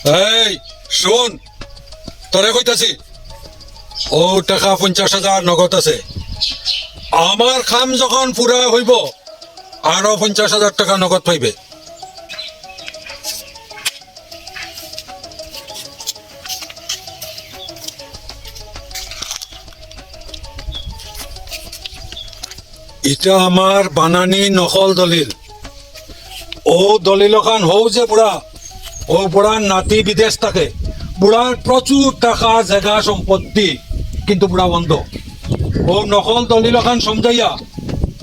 এই শোন, তোরে কইতাছি, ও টাকা 50,000 নগদ আছে। আমার কাম যখন পুরা হইব আরো 50,000 টাকা নগদ পাইবে। এটা আমার বানানি নকল দলিল। ও দলিল খান হও যে বুড়া, ও বুড়ার নাতি বিদেশ থাকে। বুড়ার প্রচুর টাকা জায়গা সম্পত্তি, কিন্তু বুড়া বন্ধ। ও নকল দলিল খান সমঝাইয়া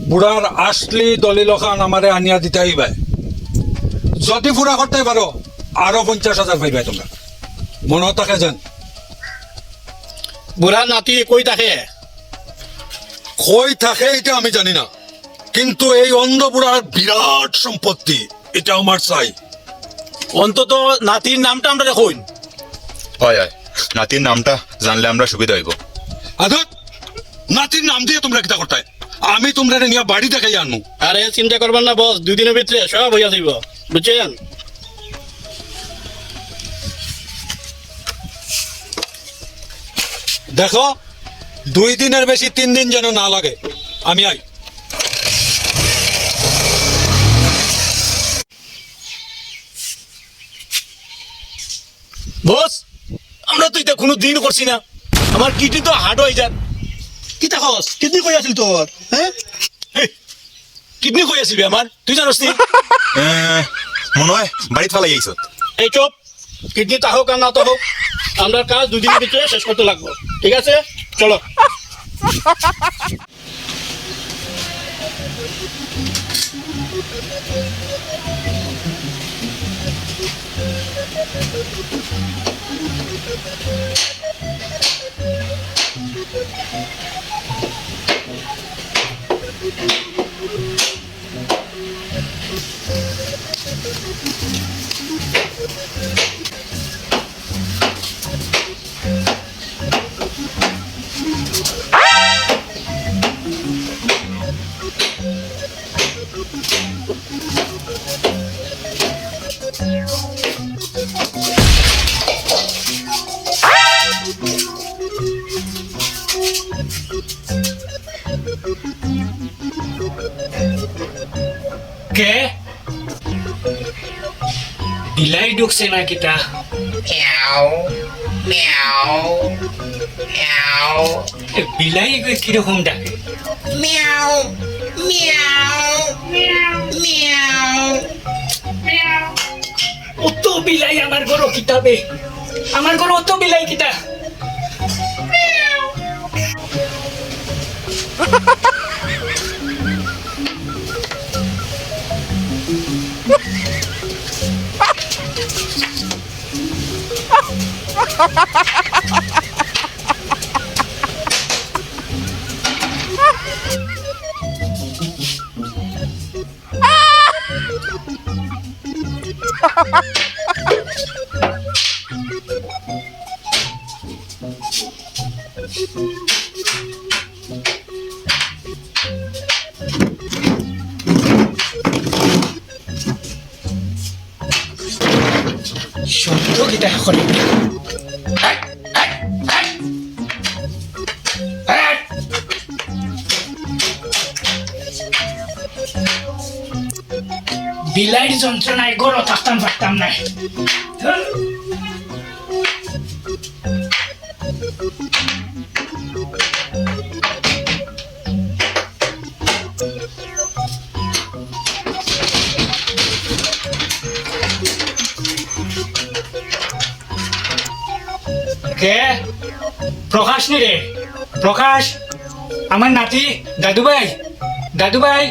বুড়ার আসলি দলিল খান আমারে আনিয়া দিতে হইবে। যদি পুরা করতে পারো আরো 50,000 পাইবে তোমরা। মনে থাকে যেন। বুড়া নাতি কই থাকে? কই থাকে এটা আমি জানি না, কিন্তু এই অন্ধ বুড়ার বিরাট সম্পত্তি, এটা আমার চাই। অন্তত নাতির নামটা আমরা দেখুন। হয় হয়, নাতির নামটা জানলে আমরা সুবিধা হইব। আদত নাতির নাম দিয়ে তোমরা কিতা করতে? আমি তোমরা নিয়ে বাড়ি দেখাই আনু। আরে চিন্তা করবেন না বস, 2 দিনের ভিতরে সব হইয়া যাইব, বুঝছেন? দেখো 2 দিনের বেশি 3 দিন যেন না লাগে। আমি আই। বস, আমরা তো এটা কোনো দিন করছি না। আমার কিডনি তো হার্ড হয়ে যান। কি থাকস কিডনি কই আছিল তোর? হ্যাঁ, কিডনি কই আসিবি আমার, তুই জানোস নি? মনে হয় বাড়িতে ফালাই আইছত। এই চুপ, কিডনি তা হোক আর না তো হোক, আমরা কাজ 2 দিনের ভিতরে শেষ করতে লাগবো, ঠিক আছে? চলো। কে বিলাই ঢুকছে না কিটা? বিলাই কিরকম ডাকে? অত বিলাই আমার ঘর কিতাবে, আমার ঘর অত বিলাই কিতা? শব্দ কিতা করে? বিলাইয়ের যন্ত্রণায় গড় থাকতাম পারতাম না। কে? প্রকাশ নি রে? প্রকাশ, আমার নাতি দাদু ভাই, দাদু ভাই।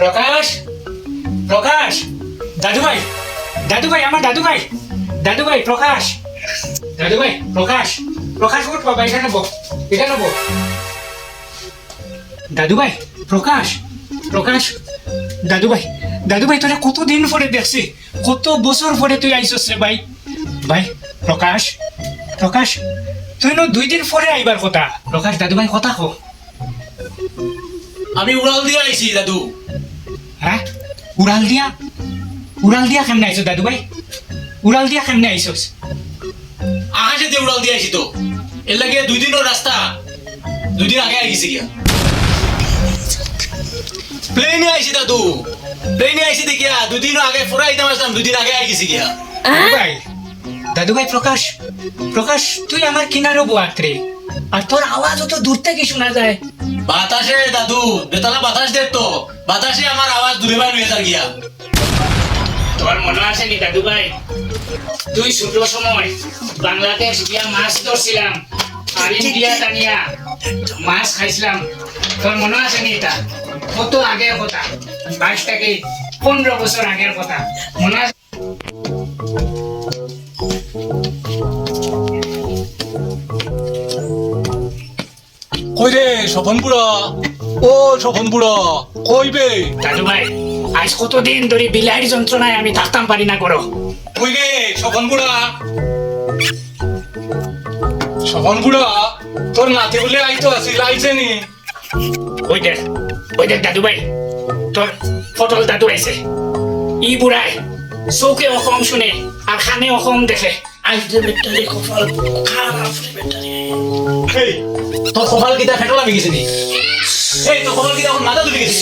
প্রকাশ, প্রকাশ, দাদু ভাই, দাদু ভাই, আমার দাদু ভাই, দাদু ভাই, প্রকাশ, দাদু ভাই, প্রকাশ, প্রকাশ উঠ বাবা, এখানে বো, এখানে বো। দাদু ভাই, প্রকাশ, প্রকাশ, দাদু ভাই, দাদু ভাই, তোরা কতদিন পরে দেখছি, কত বছর পরে তুই আইসস রে ভাই। ভাই প্রকাশ, প্রকাশ, তুই 2 দিন পরে আইবার কথা। প্রকাশ, দাদু ভাই কথা কো, আমি উড়াল দিয়ে আইছি দাদু। হ্যাঁ উড়াল দিয়া কেমনে আইছো দাদু ভাই? উড়াল দিয়া কেমনে আইছোস? আকাশে দিয়ে উড়াল দিয়ে আইছি তো। এর লাগে 2 দিনের রাস্তা 2 দিন আগে আইছি গিয়া। প্লেনে আইছি দাদু, প্লেনে আইছি দেখিয়া 2 দিন আগে পুরা আইতাম আসলাম, 2 দিন আগে আইছি গিয়া। দাদু ভাই প্রকাশ তুই আমার কিনারও বোয়াত রে, আর তোর আওয়াজ তো দূর থেকে শোনা যায়। বাতাসে দাদু, বেতালা বাতাস দে তো, বাতাসে আমার আওয়াজ দূরে বাইরে হয়ে যার গিয়া। তোর মনে আছে নি দাদু ভাই, তুই ছোট সময় বাংলাদেশ গিয়া মাছ ধরছিলাম আর ইন্ডিয়া টানিয়া মাছ খাইছিলাম, তোর মনে আছে নি? এটা কত আগের কথা, 22 থেকে 15 বছর আগের কথা, মনে আছে? কই রে স্বপন বুড়া, ও স্বপন বুড়া কইবে? দাদু ভাই আজ কতদিন ধরে বিলাইয়ের যন্ত্রণায় আমি থাকতাম পারি না করো। কই রে স্বপন বুড়া, স্বপন বুড়া তোর নাতি বলে আইতো আছিল, আইছে নি? ওই দেখ দাদু ভাই, তোর ফটল দাদু আইছে। ই বুড়ায় চৌকে অসম শুনে আর খানে অসম দেখে। আজ যে বেটারে কপাল খারাপ রে বেটারে। এই তোর কপাল কিটা ফেটল আমি গেছি নি? এই তোর কপাল কিটা এখন মাথা তুলে গেছি?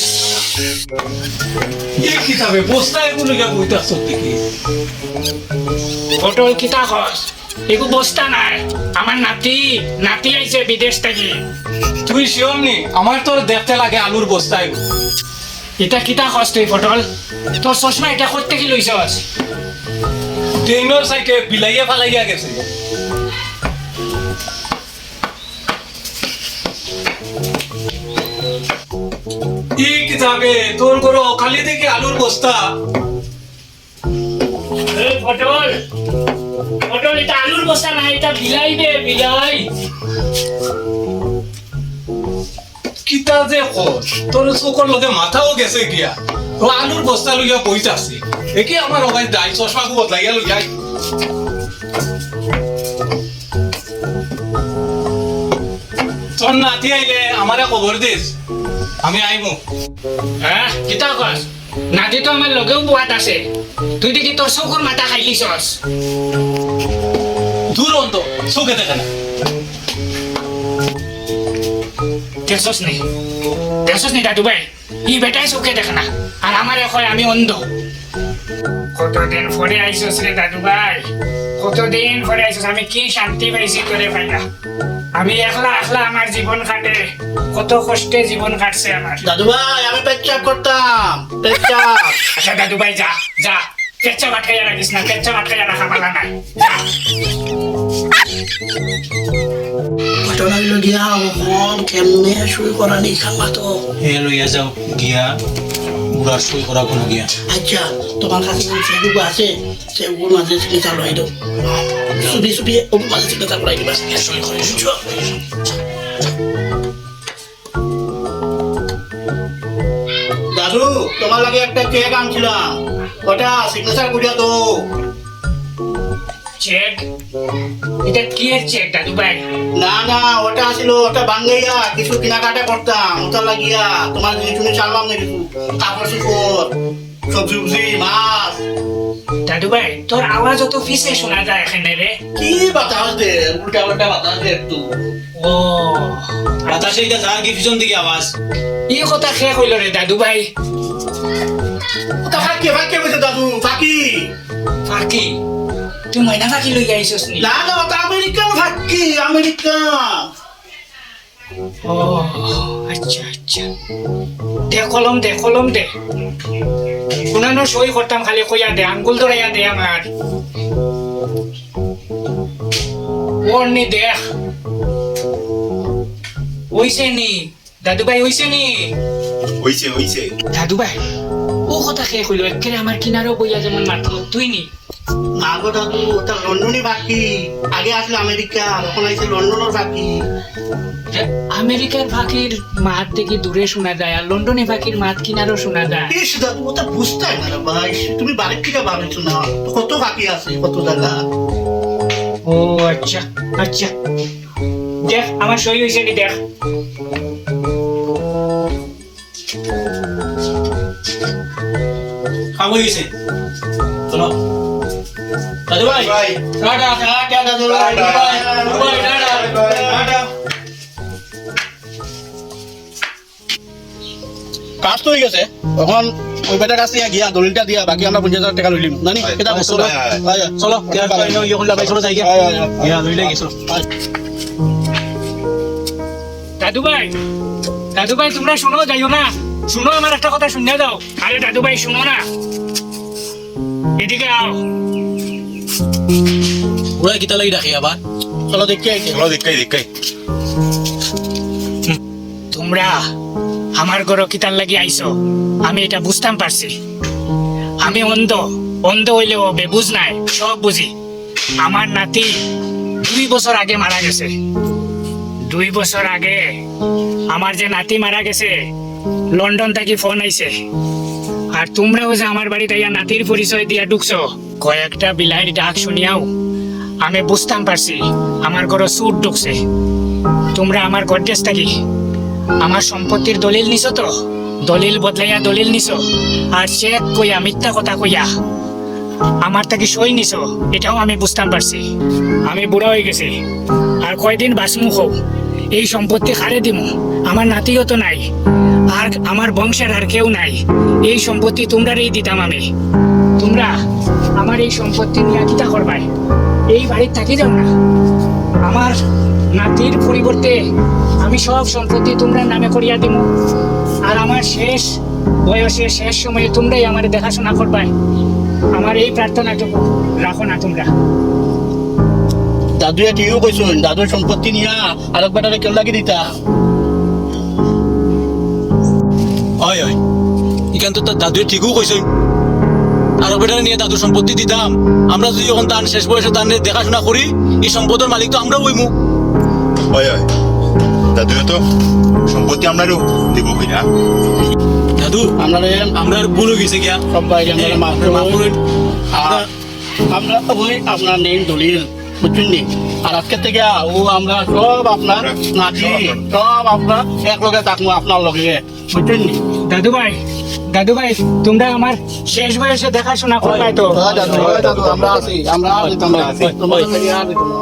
এই কিতাবে বস্তায় কোন গিয়া বইতাছ দেখি? ফটল কিতা খস, এগু বস্তা নাই, আমার নাতি আইছে বিদেশ থেকে। তুই শিওর নি? আমার তোর দেখতে লাগে আলুর বস্তায়। এটা কিতা খস তুই ফটল? তোর চশমা এটা করতে কি লইছস? ট্রেনের সাইকে বিলাইয়া ফালাইয়া গেছে। ই কিতাবে তোর গরো খালি দেখি আলুর বস্তা। এই ফটল এটা আলুর বস্তা না, এটা বিলাই দে, বিলাই। কিতা যে কর, তোর চোখর লগে মাথাও গেছে গিয়া। ও আলুর বস্তা লইয়া বইতাছি, একে আমার ওখানে দাই চশমাকে বদলাইয়া লইয়া। তোর নাতি আইলে আমারে খবর দিস, আমি আইমু। হ্যাঁ কিতা খস? নাতি তো আমার লগেও বুয়াত আছে, তুই দেখি তোর চকুর মাথা খাইলিছস। দূর অন্ত চোখে দেখে না। দেখছস নি দাদু ভাই, ই বেটাই চোখে দেখে না আর আমারে কয় আমি অন্ধ। কতদিন পরে আইসস রে দাদু ভাই, কতদিন পরে আইসস। আমি কি শান্তি পাইছি তোরে পাইলা। আমি একলা আমার জীবন কাটে, কত কষ্টে জীবন কাটছে আমার। দাদু ভাই আমি পেচ্ছাপ করতাম, পেচ্ছাপ। আচ্ছা দাদু ভাই যা পেচ্ছাপ আটকাইয়া রাখিস না, পেচ্ছাপ আটকাইয়া রাখা পালা নাই। ঘটনা হইল গিয়া কম কেমনে শুরু করা নেই খাম্বা তো। হে লইয়া যাও গিয়া, বুড়ার সই করা কোনো গিয়া। আচ্ছা তোমার কাছে সেগুলো আছে, সেগুলোর মাঝে সিগনেচার লই দাও। ছবি ওর মাঝে সিগনেচার লই দিবা, সই করে বুঝছো? দাদু তোমার লাগে একটা চেক আনছিলাম, ওটা সিগনেচার করিয়া তো। চেক? এটা কি এর চেক দাদু ভাই? না ওটা ছিল, ওটা বাঙ্গাইয়া কিছু কেনাকাটা করতাম, ওটা লাগিয়া তোমার জিনিস চাললাম না কিছু, কাপড় চোপড়, সবজি মাছ। দাদু ভাই তোর আওয়াজ অত ফিসে শোনা যায় এখানে রে। কি বাতাস দে, উল্টা উল্টা বাতাস দে একটু। ও বাতাসে এটা যার কি পিছন দিকে আওয়াজ। ই কথা শেষ হইল রে দাদু ভাই। ওটা ফাঁকি কইছে দাদু, ফাঁকি। ফাঁকি? তুই ময়না ফাঁকি লই আইছস নি? না ওটা আমেরিকান ফাঁকি, আমেরিকান। ও আচ্ছা দে কলম দে। কোনানো সই করতাম, খালি কইয়া দে, আঙ্গুল ধরাইয়া দে আমার। ওর নি দেখ, ওইছে নি দাদু ভাই, ওইছে নি? হইছে দাদু ভাই ও কথা শেষ হইল, একেবারে আমার কিনারও বইয়া যেমন মাত্র তুই নি। না গো দাদু, ওটা লন্ডনই ফাঁকি। আগে আসলে আমেরিকা, এখন আইছে লন্ডনের ফাঁকি। আমেরিকার ফাঁকির মাঠ থেকে দূরে শোনা যায়, আর লন্ডনে ফাঁকির মাঠ কিনারও শোনা যায়। ইস দাদু ওটা বুঝতে হয় না ভাই, তুমি বাড়ির থেকে ভাবেছো না, কত ফাঁকি আছে কত জায়গা। ও আচ্ছা দেখ আমার সই হয়েছে নি, দেখ। হয়ে গেছে চলো দাদু ভাই টাটা টাটা দাদু ভাই বাই টাটা কাজ তো হয়ে গেছে এখন ওই বেটার কাছে গিয়া দলিলটা দিয়া বাকি আমরা 50,000 টাকা লইলিম জানি এটা বস্তু চলো ইয়ে করলে ভাই চলো যাই গিয়া ইয়া লইলে গেছো দাদু ভাই তোমরা শুনো যাইও না শুনো আমার একটা কথা শুনে দাও আরে দাদু ভাই শুনো না এদিকে আও ওরা কিতা লাগি রাখি আবার চলো দেখি আইছে চলো দেখাই তোমরা আমার ঘর কিতার লাগি আইছো আমি এটা বুঝতাম পারছি আমি অন্ধ হইলেও বেবুঝ নাই সব বুঝি আমার নাতি 2 বছর আগে মারা গেছে 2 বছর আগে আমার যে নাতি মারা গেছে লন্ডন থেকে ফোন আইছে আর তোমরাও যে আমার বাড়িতে ইয়া নাতির পরিচয় দিয়া ঢুকছো কয়েকটা বিলাইয়ের ডাক শুনিয়াও আমি বুঝতাম পারছি আমার ঘরে সুট ঢুকছে তোমরা আমার গড্রেস থাকি আমার সম্পত্তির দলিল নিছো তো দলিল বদলাইয়া দলিল নিছো আর চেক কইয়া মিথ্যা কথা কইয়া আমার থেকে সই নিছো এটাও আমি বুঝতাম পারছি আমি বুড়া হয়ে গেছি আর কয়দিন বাসমুখ হোক এই সম্পত্তি খারে দিমু আমার নাতিও তো নাই আর আমার বংশের আর কেউ নাই এই সম্পত্তি তোমরারই দিতাম আমি তোমরা আমার এই সম্পত্তি নিয়ে কিতা করবাই এই বাড়ির থাকি যাও না আমার নাতির পরিবর্তে আমি সব সম্পত্তি তোমরা নামে করিয়া দিব আর আমার শেষ বয়সে শেষ সময়ে তোমরাই আমার দেখাশোনা করবাই আমার এই প্রার্থনাটুকু রাখো না তোমরা দাদু ঠিকও কইছুন দাদুর সম্পত্তি নিয়া আরেক বেটারে কেউ লাগি দিতা হয় এখান তো দাদুয়ে ঠিকও কইছে আর বেটারে নিয়ে দাদুর সম্পত্তি দিতাম আমরা যদি এখন তার শেষ বয়সে তার দেখাশোনা করি এই সম্পদের মালিক তো আমরা হইমু হয় দাদুও তো সম্পত্তি আমরারও দিব কিনা দাদু আমরা ভুল হয়ে গেছে গিয়া সব বাইরে আমরা মাফ মাফ করুন। আর আমরা ওই আপনার নেই দলিল বুঝছেন নি আর আজকে থেকে ও আমরা সব আপনার নাতি সব আপনার এক লগে থাকবো আপনার লগে বুঝছেন নি দাদু ভাই তোমরা আমার শেষ বয়সে দেখাশোনা করবাই তো দাদু আমরা আছি আমরা আর দিতাম না তোমাদের থেকে আর দিতাম না